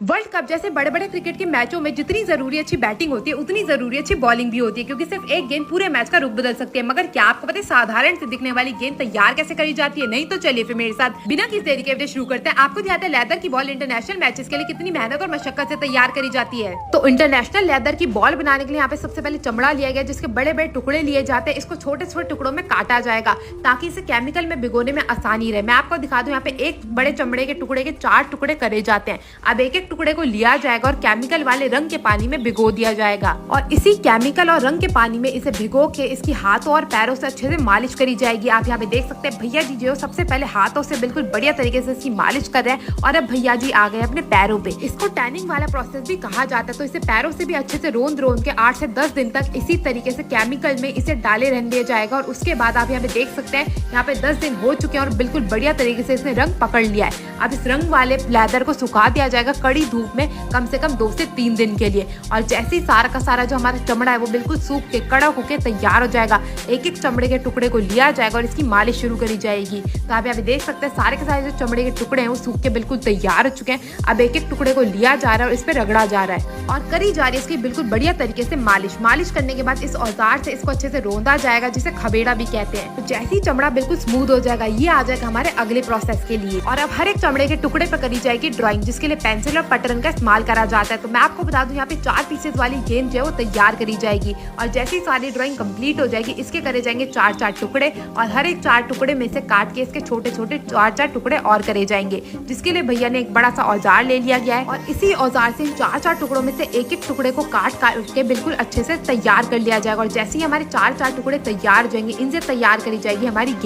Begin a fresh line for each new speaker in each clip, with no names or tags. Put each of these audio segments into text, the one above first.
World cup जैसे बड़े बड़े क्रिकेट के मैचों में जितनी जरूरी अच्छी बैटिंग होती है उतनी जरूरी अच्छी बॉलिंग भी होती है, क्योंकि सिर्फ एक गेंद पूरे मैच का रुख बदल सकती है। मगर क्या आपको पता है साधारण से दिखने वाली गेंद तैयार कैसे करी जाती है? नहीं तो चलिए फिर मेरे साथ बिना किसी देरी के वीडियो शुरू करते हैं। आपको दिखाते हैं लेदर की बॉल इंटरनेशनल मैचेस के लिए कितनी मेहनत और मशक्कत से तैयार करी जाती है। तो इंटरनेशनल लेदर की बॉल बनाने के लिए यहाँ पे सबसे पहले चमड़ा लिया गया, जिसके बड़े बड़े टुकड़े लिए जाते हैं। इसको छोटे छोटे टुकड़ों में काटा जाएगा ताकि इसे केमिकल में भिगोने में आसानी रहे। मैं आपको दिखा दूं, यहाँ पे एक बड़े चमड़े के टुकड़े के 4 टुकड़े करे जाते हैं। अब एक एक टुकड़े को लिया जाएगा और केमिकल वाले रंग के पानी में भिगो दिया जाएगा और इसी केमिकल और रंग के पानी में इसे भिगो के इसकी हाथों और पैरों से अच्छे से मालिश करी जाएगी। आप यहाँ पे देख सकते हैं भैया जी जो सबसे पहले हाथों से बिल्कुल बढ़िया तरीके से इसकी मालिश कर रहे हैं और अब भैया जी आ गए अपने पैरों पे। इसको टैनिंग वाला प्रोसेस भी कहा जाता है। तो इसे पैरों से भी अच्छे से रोंद के 8 से 10 दिन तक इसी तरीके से केमिकल में इसे डाले रहने दिया जाएगा। और उसके बाद आप यहाँ पे देख सकते हैं यहाँ पे 10 दिन हो चुके हैं और बिल्कुल बढ़िया तरीके से इसने रंग पकड़ लिया है। अब इस रंग वाले लेदर को सुखा दिया जाएगा कड़ी धूप में कम से कम 2 से 3 दिन के लिए। और जैसे ही सारा का सारा जो हमारा चमड़ा है वो बिल्कुल सूख के कड़क होके तैयार हो जाएगा, एक एक चमड़े के टुकड़े को लिया जाएगा और इसकी मालिश शुरू करी जाएगी। तो आप यहाँ पे देख सकते हैं सारे के सारे जो चमड़े के टुकड़े हैं वो सूख के बिल्कुल तैयार हो चुके हैं। अब एक एक टुकड़े को लिया जा रहा है और इस पे रगड़ा जा रहा है और करी जा रही है इसकी बिल्कुल बढ़िया तरीके से मालिश करने के बाद इस औजार से इसको अच्छे से रोंदा जाएगा, जिसे खबेड़ा भी कहते हैं। तो जैसे ही चमड़ा बिल्कुल स्मूथ हो जाएगा ये आ जाएगा हमारे अगले प्रोसेस के लिए। और अब हर एक चमड़े के टुकड़े पर करी जाएगी ड्राइंग, जिसके लिए पेंसिल और पटरन का इस्तेमाल करा जाता है। तो मैं आपको बता दूं यहाँ पे 4 पीसेस वाली गेंद जो है वो तैयार करी जाएगी और जैसे ही सारी ड्राइंग कंप्लीट हो जाएगी इसके करे जाएंगे 4-4 टुकड़े और हर एक 4 टुकड़े में से काट के इसके छोटे छोटे 4-4 टुकड़े और करे जाएंगे, जिसके लिए भैया ने एक बड़ा सा औजार ले लिया गया है और इसी औजार से 4-4 टुकड़ों में से एक एक टुकड़े को काट के बिल्कुल अच्छे से तैयार कर लिया जाएगा। और जैसे ही हमारे 4-4 टुकड़े तैयार हो जाएंगे इनसे तैयार करी जाएगी हमारी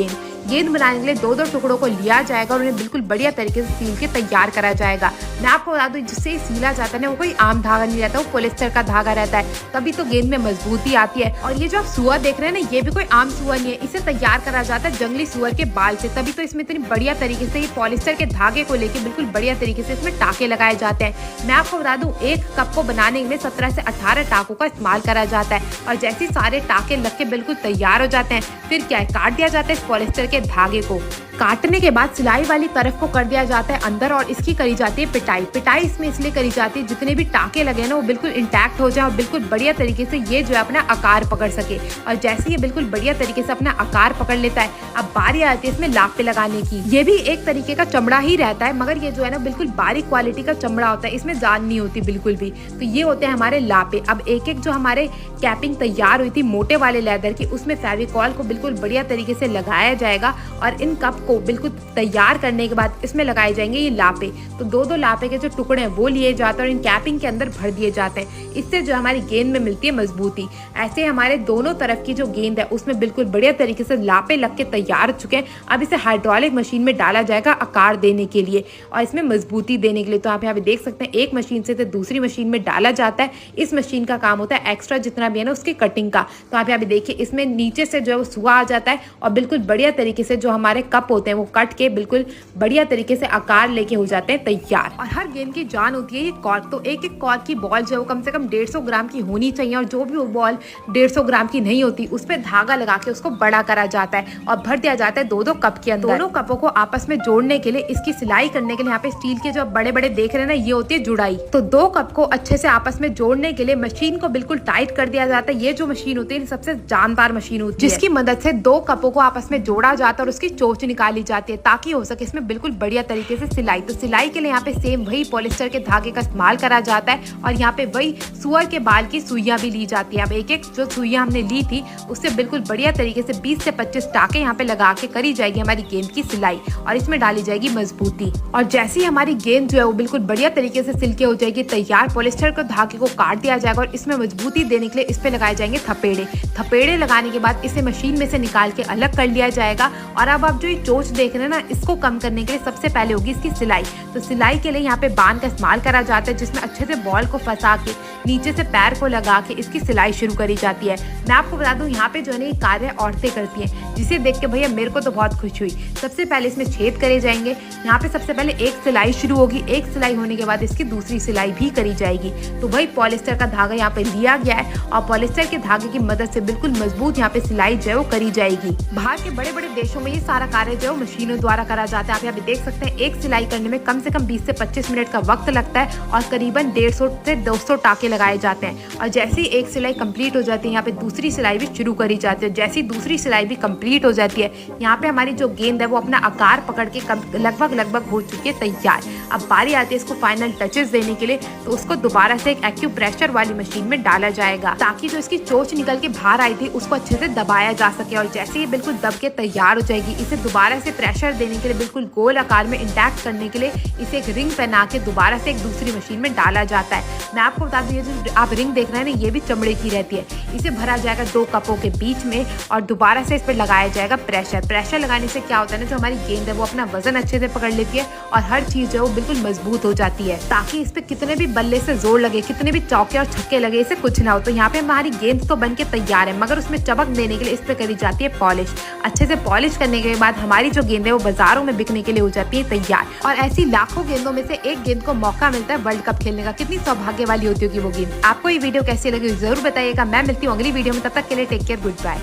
गेंद बनाने के लिए 2-2 टुकड़ों को लिया जाएगा और उन्हें बिल्कुल बढ़िया तरीके से सील के तैयार करा जाएगा। मैं आपको बता दूं जिससे सीला जाता है ना वो कोई आम धागा नहीं रहता, वो पॉलिस्टर का धागा रहता है, तभी तो गेंद में मजबूती आती है। और ये जो आप सुअर देख रहे हैं ना ये भी कोई आम सुअर नहीं है, इसे तैयार करा जाता है जंगली सुअर के बाल से, तभी तो इसमें इतनी बढ़िया तरीके से ये पॉलिस्टर के धागे को लेकर बिल्कुल बढ़िया तरीके से इसमें टाके लगाए जाते हैं। मैं आपको बता दूं एक कप को बनाने में 17 से 18 टाकों का इस्तेमाल करा जाता है और जैसे सारे टाके लग के बिल्कुल तैयार हो जाते हैं फिर क्या है काट दिया जाता है इस पॉलिस्टर के धागे को। काटने के बाद सिलाई वाली तरफ को कर दिया जाता है अंदर और इसकी करी जाती है पिटाई इसमें इसलिए करी जाती है जितने भी टाके लगे हैं ना वो बिल्कुल इंटैक्ट हो जाए और बिल्कुल बढ़िया तरीके से ये जो है अपना आकार पकड़ सके। और जैसे ये बिल्कुल बढ़िया तरीके से अपना आकार पकड़ लेता है अब बारी आती है इसमें लापे लगाने की। ये भी एक तरीके का चमड़ा ही रहता है मगर ये जो है ना बिल्कुल बारीक क्वालिटी का चमड़ा होता है, इसमें जान नहीं होती बिल्कुल भी। तो ये होते हैं हमारे लापे। अब एक एक जो हमारे कैपिंग तैयार हुई थी मोटे वाले लेदर की उसमें फेविकॉल को बिल्कुल बढ़िया तरीके से लगाया जाएगा और इन कप को बिल्कुल तैयार करने के बाद इसमें लगाए जाएंगे ये लापे। तो 2-2 लापे के जो टुकड़े हैं वो लिए जाते हैं और इन कैपिंग के अंदर भर दिए जाते हैं, इससे जो हमारी गेंद में मिलती है मजबूती। ऐसे हमारे दोनों तरफ की जो गेंद है उसमें बिल्कुल बढ़िया तरीके से लापे लग के तैयार हो चुके हैं। अब इसे हाइड्रोलिक मशीन में डाला जाएगा आकार देने के लिए और इसमें मजबूती देने के लिए। तो आप यहाँ पे देख सकते हैं एक मशीन से दूसरी मशीन में डाला जाता है। इस मशीन का काम होता है एक्स्ट्रा जितना भी है ना उसकी कटिंग का। तो आप यहाँ पे देखिए इसमें नीचे से जो है वो सुआ आ जाता है और बिल्कुल बढ़िया तरीके से जो हमारे कप होते हैं वो कट के बिल्कुल बढ़िया तरीके से आकार लेके हो जाते हैं तैयार। और हर गेंद की जान होती है ये कॉर्क। तो एक एक कॉर्क की बॉल जो है वो कम से कम 150 ग्राम की होनी चाहिए और जो भी वो बॉल 150 ग्राम की नहीं होती उस पर धागा लगा के उसको बड़ा करा जाता है और भर दिया जाता है 2-2 कप के अंदर। दोनों कपों को आपस में जोड़ने के लिए इसकी सिलाई करने के लिए यहाँ पे स्टील के जो बड़े बड़े देख रहे हैं ना ये होती है जुड़ाई। तो 2 कप को अच्छे से आपस में जोड़ने के लिए मशीन को बिल्कुल टाइट कर दिया जाता है। ये जो मशीन होती है सबसे जानदार मशीन होती है जिसकी मदद से 2 कपों को आपस में जोड़ा जाता है और उसकी चोंच निकाली जाती है ताकि हो सके इसमें बिल्कुल बढ़िया तरीके से सिलाई। तो सिलाई के लिए यहाँ पे सेम वही पॉलिस्टर के धागे का इस्तेमाल करा जाता है और यहाँ पे वही सुअर के बाल की सुइयां भी ली जाती है। अब एक एक जो सुइयां हमने ली थी उससे बिल्कुल बढ़िया तरीके से 20 से 25 टाके यहाँ पे लगा के करी जाएगी हमारी गेंद की सिलाई और इसमें डाली जाएगी मजबूती। और जैसे ही हमारी गेंद जो है वो बिल्कुल बढ़िया तरीके से सिल के हो जाएगी तैयार, पॉलिस्टर के धागे को काट दिया जाएगा और इसमें मजबूती देने के लिए इस पे लगाए जाएंगे थपेड़े लगाने के बाद इसे मशीन में से निकाल के अलग कर लिया जाएगा। और अब आप जो ये चोंच देख रहे हैं ना इसको कम करने के लिए सबसे पहले होगी इसकी सिलाई। तो सिलाई के लिए यहाँ पे बांध का इस्तेमाल करा जाता है जिसमें अच्छे से बॉल को फंसा के नीचे से पैर को लगा के इसकी सिलाई शुरू करी जाती है। मैं आपको बता दूं यहाँ पे जो है ना ये कार्य औरतें करती हैं, जिसे देख के भैया मेरे को तो बहुत खुश हुई। सबसे पहले इसमें छेद करे जाएंगे। यहाँ पे सबसे पहले एक सिलाई शुरू होगी, एक सिलाई होने के बाद इसकी दूसरी सिलाई भी करी जाएगी। तो वही पॉलिस्टर का धागा यहाँ पे लिया गया है और पॉलिस्टर के धागे की मदद से बिल्कुल मजबूत यहाँ पे सिलाई जो है वो करी जाएगी। बाहर के बड़े बड़े देशों में ये सारा कार्य जो है वो मशीनों द्वारा करा जाता है। आप यहाँ पे देख सकते हैं एक सिलाई करने में कम से कम 20 से 25 मिनट का वक्त लगता है और करीबन 150 से 200 टाके लगाए जाते हैं। और जैसे ही एक सिलाई कंप्लीट हो जाती है यहाँ पे दूसरी सिलाई भी शुरू करी जाती है। जैसी दूसरी सिलाई भी कंप्लीट हो जाती है यहाँ पे हमारी जो गेंद है वो अपना आकार पकड़ के लगभग हो चुकी है तैयार। अब बारी आती है इसको फाइनल टचेस देने के लिए, तो उसको दोबारा से एक एक्यूप्रेशर वाली मशीन में डाला जाएगा ताकि जो इसकी चोंच निकल के बाहर आई थी उसको अच्छे से दबाया जा सके। और जैसे ये बिल्कुल दब के तैयार हो जाएगी, इसे दोबारा से प्रेशर देने के लिए बिल्कुल गोल आकार में इंटैक्ट करने के लिए इसे एक रिंग पहना के दोबारा से एक दूसरी मशीन में डाला जाता है। मैं आपको बता दूं ये जो आप रिंग देख रहे हैं ना, ये भी चमड़े की रहती है। इसे भरा जाएगा 2 कपों के बीच में और दोबारा से इस पर लगाया जाएगा प्रेशर। प्रेशर लगाने से क्या होता है ना, जो हमारी गेंद है वो अपना वजन अच्छे से पकड़ लेती है और हर चीज है वो बिल्कुल मजबूत हो जाती है, ताकि इस पे कितने भी बल्ले से जोर लगे, कितने भी चौके और छक्के लगे, इसे कुछ ना हो। तो यहाँ पे हमारी गेंद तो बन के तैयार है, मगर उसमें चमक देने के लिए इस पे करी जाती है पॉलिश। अच्छे से पॉलिश करने के बाद हमारी जो गेंद है वो बाजारों में बिकने के लिए हो जाती है तैयार। और ऐसी लाखों गेंदों में से एक गेंद को मौका मिलता है वर्ल्ड कप खेलने का। कितनी सौभाग्य वाली होती होगी वो गेंद। आपको ये वीडियो कैसी लगी जरूर बताइएगा। मैं मिलती हूँ अगली वीडियो में, तब तक के लिए टेक केयर, गुड बाय।